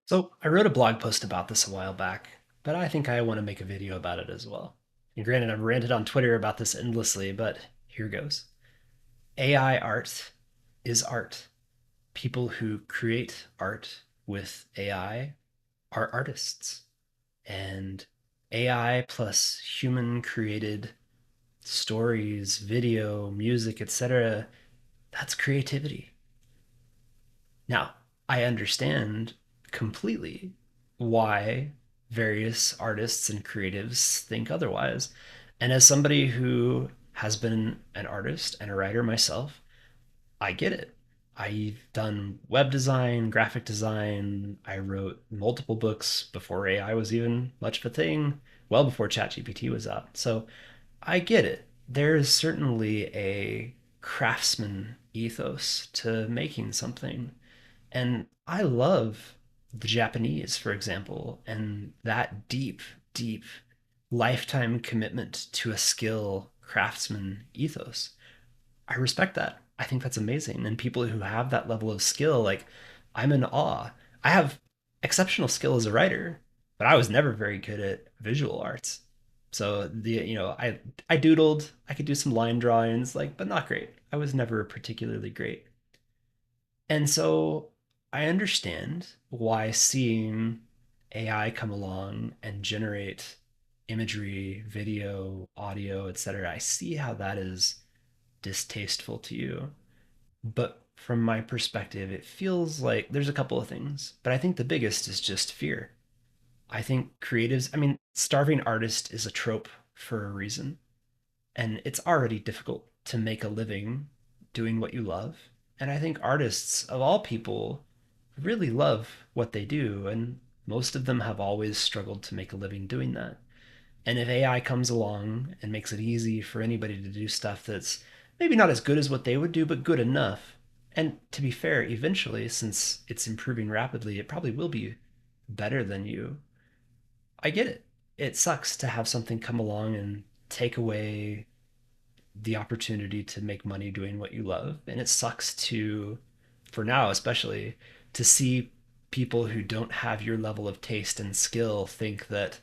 So I wrote a blog post about this a while back, but I think I want to make a video about it as well. And granted, I've ranted on Twitter about this endlessly, but here goes. AI art is art. People who create art with AI are artists. And AI plus human created stories, video, music, etc., that's creativity. Now, I understand completely why various artists and creatives think otherwise. And as somebody who has been an artist and a writer myself, I get it. I've done web design, graphic design. I wrote multiple books before AI was even much of a thing, well before ChatGPT was out. So I get it. There is certainly a craftsman ethos to making something. And I love the Japanese, for example, and that deep, deep lifetime commitment to a skill craftsman ethos. I respect that. I think that's amazing. And people who have that level of skill, like, I'm in awe. I have exceptional skill as a writer, but I was never very good at visual arts. So I doodled, I could do some line drawings, like, but not great. I was never particularly great. And so I understand why seeing AI come along and generate imagery, video, audio, etc. I see how that is distasteful to you. But from my perspective, it feels like there's a couple of things, but I think the biggest is just fear. I think creatives, I mean, starving artist is a trope for a reason. And it's already difficult to make a living doing what you love. And I think artists of all people really love what they do, and most of them have always struggled to make a living doing that. And if AI comes along and makes it easy for anybody to do stuff that's maybe not as good as what they would do, but good enough, and to be fair, eventually, since it's improving rapidly, it probably will be better than you. I get it. It sucks to have something come along and take away the opportunity to make money doing what you love. And it sucks to, for now especially, to see people who don't have your level of taste and skill think that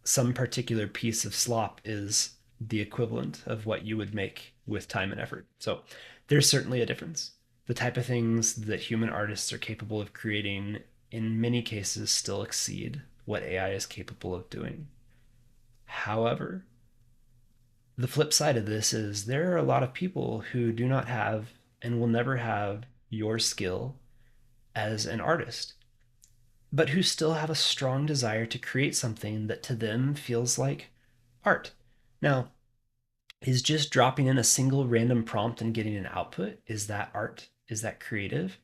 some particular piece of slop is the equivalent of what you would make with time and effort. So there's certainly a difference. The type of things that human artists are capable of creating in many cases still exceed what AI is capable of doing. However, the flip side of this is there are a lot of people who do not have and will never have your skill as an artist, but who still have a strong desire to create something that to them feels like art. Now, is just dropping in a single random prompt and getting an output, is that art? Is that creative?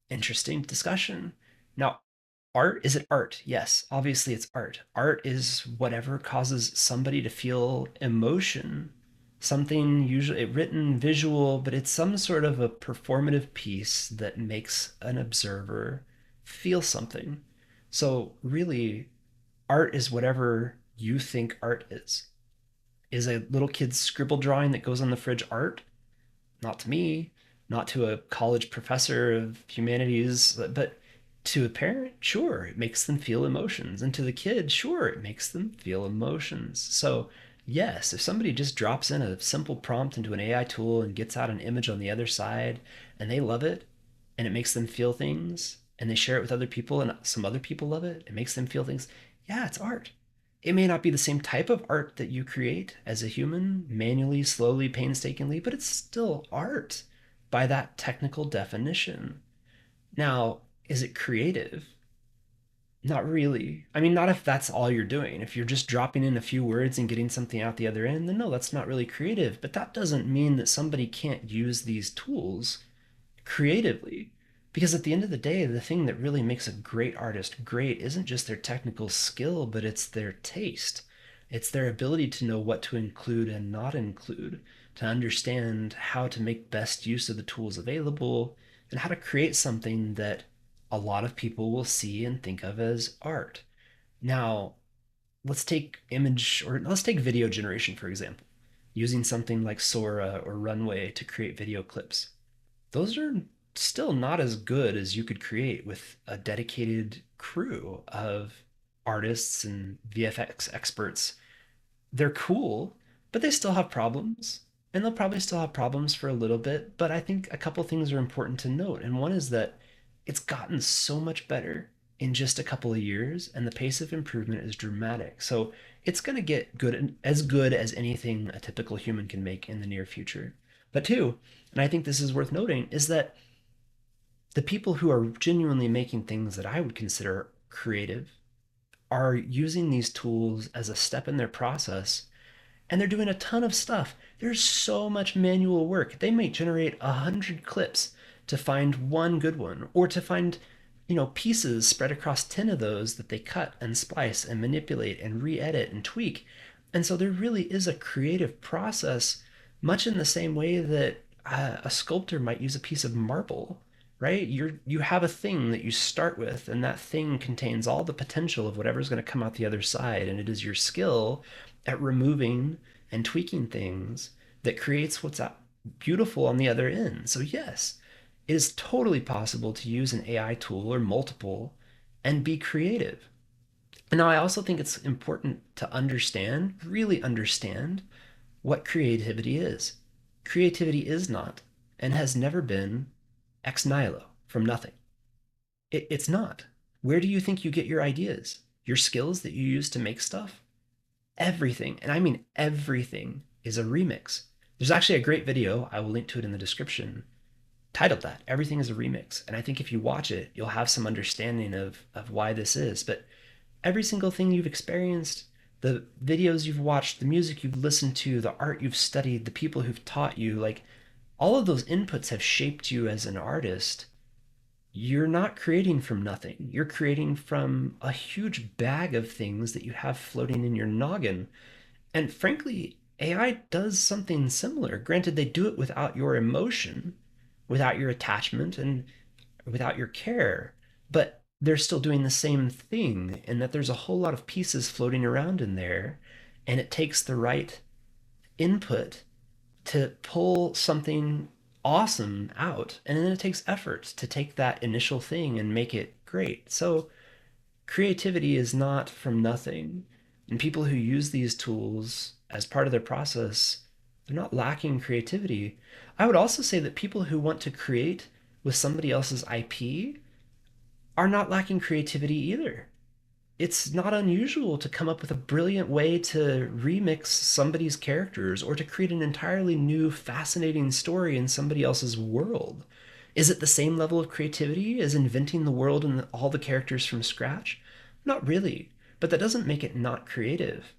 Interesting discussion. Now, art, is it art? Yes, obviously it's art. Art is whatever causes somebody to feel emotion, something usually written, visual, but it's some sort of a performative piece that makes an observer feel something. So, really, art is whatever you think art is. Is a little kid's scribble drawing that goes on the fridge art? Not to me, not to a college professor of humanities, but to a parent, sure, it makes them feel emotions. And to the kid, sure, it makes them feel emotions. So, yes, if somebody just drops in a simple prompt into an AI tool and gets out an image on the other side and they love it and it makes them feel things and they share it with other people and some other people love it, it makes them feel things. Yeah, it's art. It may not be the same type of art that you create as a human, manually, slowly, painstakingly, but it's still art by that technical definition. Now, is it creative? Not really. I mean, not if that's all you're doing. If you're just dropping in a few words and getting something out the other end, then no, that's not really creative. But that doesn't mean that somebody can't use these tools creatively. Because at the end of the day, the thing that really makes a great artist great isn't just their technical skill, but it's their taste. It's their ability to know what to include and not include, to understand how to make best use of the tools available, and how to create something that a lot of people will see and think of as art. Now, let's take image or let's take video generation, for example, using something like Sora or Runway to create video clips. Those are still not as good as you could create with a dedicated crew of artists and VFX experts. They're cool, but they still have problems. And they'll probably still have problems for a little bit. But I think a couple things are important to note. And one is that it's gotten so much better in just a couple of years, and the pace of improvement is dramatic. So it's going to get good as anything a typical human can make in the near future. But two, and I think this is worth noting, is that the people who are genuinely making things that I would consider creative are using these tools as a step in their process, and they're doing a ton of stuff. There's so much manual work. They may generate 100 clips to find one good one, or to find, pieces spread across 10 of those that they cut and splice and manipulate and re-edit and tweak. And so there really is a creative process, much in the same way that a sculptor might use a piece of marble, right? You have a thing that you start with, and that thing contains all the potential of whatever's going to come out the other side, and it is your skill at removing and tweaking things that creates what's beautiful on the other end. So yes, it is totally possible to use an AI tool or multiple and be creative. And now I also think it's important to understand, really understand, what creativity is. Creativity is not, and has never been, ex nihilo, from nothing. It's not. Where do you think you get your ideas? Your skills that you use to make stuff? Everything, and I mean everything, is a remix. There's actually a great video, I will link to it in the description, titled that. Everything is a remix. And I think if you watch it, you'll have some understanding of why this is. But every single thing you've experienced, the videos you've watched, the music you've listened to, the art you've studied, the people who've taught you, like, all of those inputs have shaped you as an artist. You're not creating from nothing. You're creating from a huge bag of things that you have floating in your noggin. And frankly, AI does something similar. Granted, they do it without your emotion, without your attachment, and without your care, but they're still doing the same thing, in that there's a whole lot of pieces floating around in there, and it takes the right input to pull something awesome out, and then it takes effort to take that initial thing and make it great. So creativity is not from nothing, and people who use these tools as part of their process, they're not lacking creativity. I would also say that people who want to create with somebody else's IP are not lacking creativity either. It's not unusual to come up with a brilliant way to remix somebody's characters, or to create an entirely new, fascinating story in somebody else's world. Is it the same level of creativity as inventing the world and all the characters from scratch? Not really, but that doesn't make it not creative.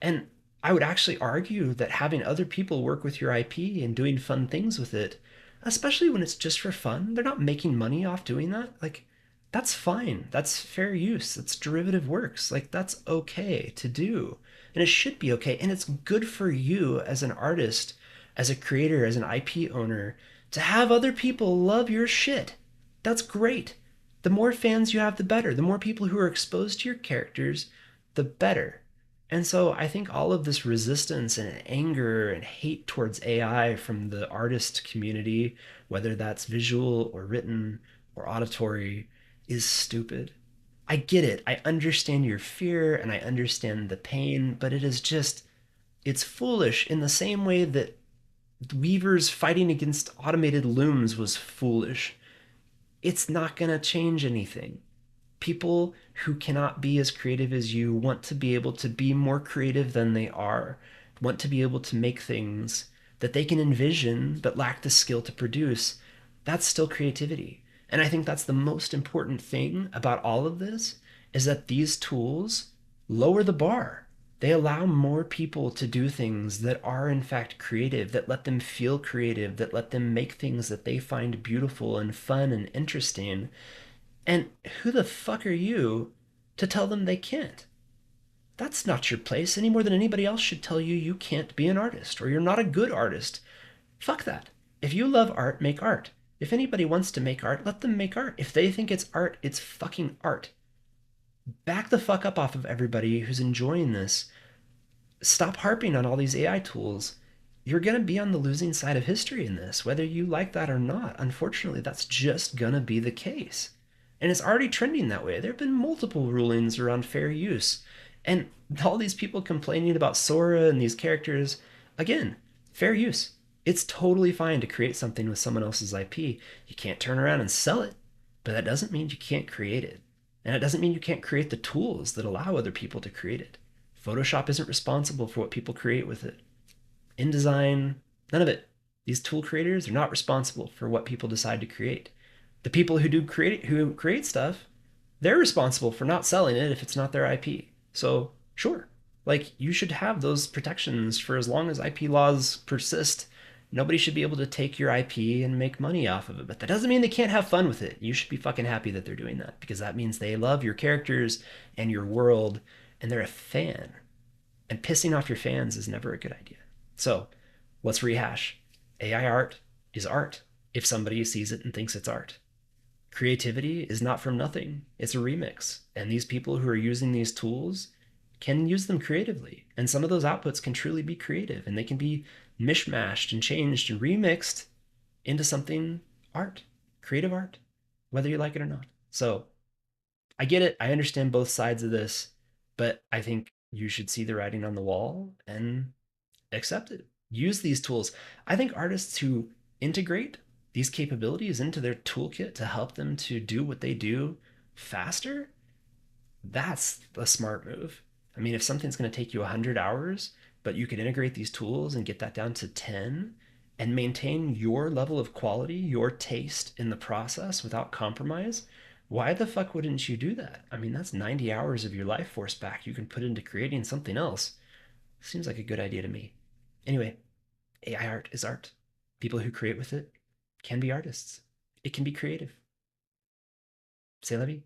And I would actually argue that having other people work with your IP and doing fun things with it, especially when it's just for fun, they're not making money off doing that. Like, that's fine. That's fair use. That's derivative works. Like, that's okay to do. And it should be okay. And it's good for you as an artist, as a creator, as an IP owner, to have other people love your shit. That's great. The more fans you have, the better. The more people who are exposed to your characters, the better. And so I think all of this resistance and anger and hate towards AI from the artist community, whether that's visual or written or auditory, is stupid. I get it. I understand your fear and I understand the pain, but it is just, it's foolish in the same way that weavers fighting against automated looms was foolish. It's not going to change anything. People who cannot be as creative as you want to be able to be more creative than they are, want to be able to make things that they can envision but lack the skill to produce. That's still creativity. And I think that's the most important thing about all of this, is that these tools lower the bar. They allow more people to do things that are in fact creative, that let them feel creative, that let them make things that they find beautiful and fun and interesting. And who the fuck are you to tell them they can't? That's not your place any more than anybody else should tell you you can't be an artist or you're not a good artist. Fuck that. If you love art, make art. If anybody wants to make art, let them make art. If they think it's art, it's fucking art. Back the fuck up off of everybody who's enjoying this. Stop harping on all these AI tools. you're going to be on the losing side of history in this, whether you like that or not. Unfortunately, that's just going to be the case. And it's already trending that way. There have been multiple rulings around fair use. And all these people complaining about Sora and these characters, again, fair use. It's totally fine to create something with someone else's IP. You can't turn around and sell it, but that doesn't mean you can't create it. And it doesn't mean you can't create the tools that allow other people to create it. Photoshop isn't responsible for what people create with it. InDesign, none of it. These tool creators are not responsible for what people decide to create. The people who create stuff, they're responsible for not selling it if it's not their IP. So sure, like you should have those protections for as long as IP laws persist. Nobody should be able to take your IP and make money off of it. But that doesn't mean they can't have fun with it. You should be fucking happy that they're doing that because that means they love your characters and your world and they're a fan. And pissing off your fans is never a good idea. So let's rehash. AI art is art if somebody sees it and thinks it's art. Creativity is not from nothing, it's a remix. And these people who are using these tools can use them creatively. And some of those outputs can truly be creative and they can be mishmashed and changed and remixed into something art, creative art, whether you like it or not. So I get it. I understand both sides of this, but I think you should see the writing on the wall and accept it. Use these tools. I think artists who integrate these capabilities into their toolkit to help them to do what they do faster, that's a smart move. I mean, if something's going to take you 100 hours, but you could integrate these tools and get that down to 10 and maintain your level of quality, your taste in the process without compromise, why the fuck wouldn't you do that? I mean, that's 90 hours of your life force back you can put into creating something else. Seems like a good idea to me. Anyway, AI art is art. People who create with it can be artists. It can be creative. C'est la vie.